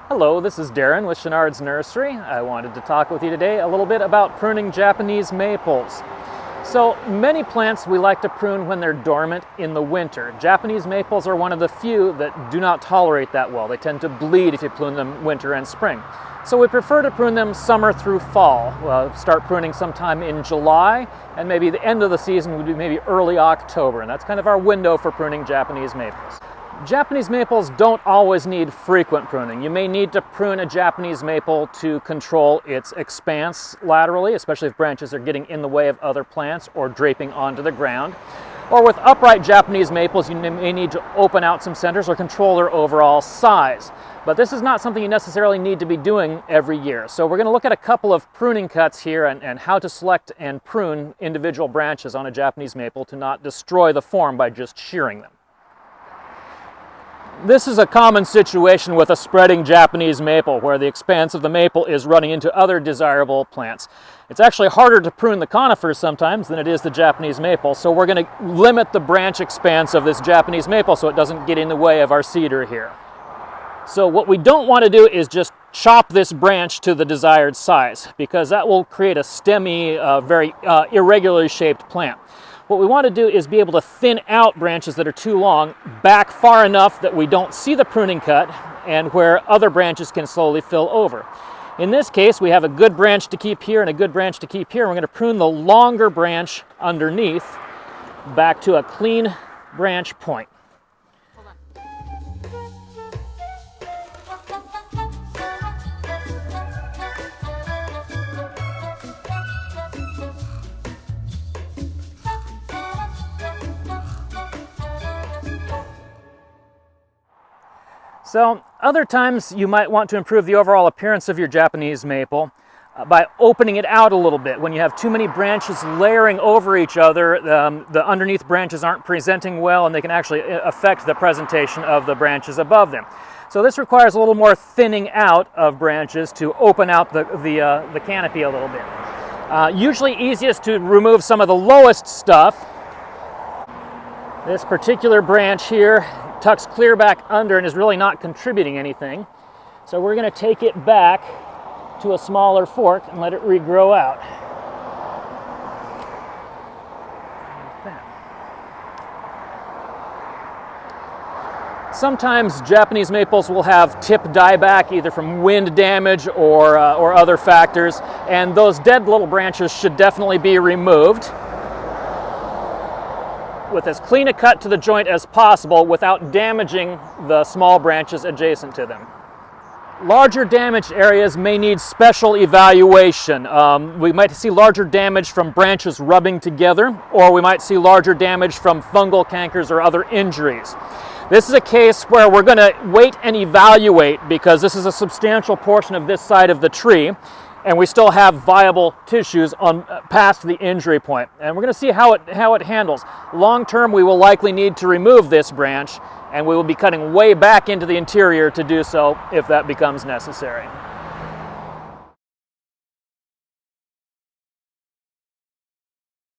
Hello, this is Darren with Shonnard's Nursery. I wanted to talk with you today a little bit about pruning Japanese maples. So many plants we like to prune when they're dormant in the winter. Japanese maples are one of the few that do not tolerate that well. They tend to bleed if you prune them winter and spring. So we prefer to prune them summer through fall. We'll start pruning sometime in July, and maybe the end of the season would be maybe early October, and that's kind of our window for pruning Japanese maples. Japanese maples don't always need frequent pruning. You may need to prune a Japanese maple to control its expanse laterally, especially if branches are getting in the way of other plants or draping onto the ground. Or with upright Japanese maples, you may need to open out some centers or control their overall size. But this is not something you necessarily need to be doing every year. So we're going to look at a couple of pruning cuts here and how to select and prune individual branches on a Japanese maple to not destroy the form by just shearing them. This is a common situation with a spreading Japanese maple where the expanse of the maple is running into other desirable plants. It's actually harder to prune the conifers sometimes than it is the Japanese maple, so we're going to limit the branch expanse of this Japanese maple so it doesn't get in the way of our cedar here. So what we don't want to do is just chop this branch to the desired size, because that will create a stemmy, very irregularly shaped plant. What we want to do is be able to thin out branches that are too long back far enough that we don't see the pruning cut and where other branches can slowly fill over. In this case, we have a good branch to keep here and a good branch to keep here. We're going to prune the longer branch underneath back to a clean branch point. So other times you might want to improve the overall appearance of your Japanese maple by opening it out a little bit. When you have too many branches layering over each other, the underneath branches aren't presenting well and they can actually affect the presentation of the branches above them. So this requires a little more thinning out of branches to open out the canopy a little bit. Usually easiest to remove some of the lowest stuff. This particular branch here tucks clear back under and is really not contributing anything. So we're going to take it back to a smaller fork and let it regrow out. Like that. Sometimes Japanese maples will have tip dieback either from wind damage or other factors, and those dead little branches should definitely be removed with as clean a cut to the joint as possible without damaging the small branches adjacent to them. Larger damaged areas may need special evaluation. We might see larger damage from branches rubbing together, or we might see larger damage from fungal cankers or other injuries. This is a case where we're going to wait and evaluate because this is a substantial portion of this side of the tree, and we still have viable tissues on past the injury point. And we're going to see how it handles. Long term, we will likely need to remove this branch, and we will be cutting way back into the interior to do so if that becomes necessary.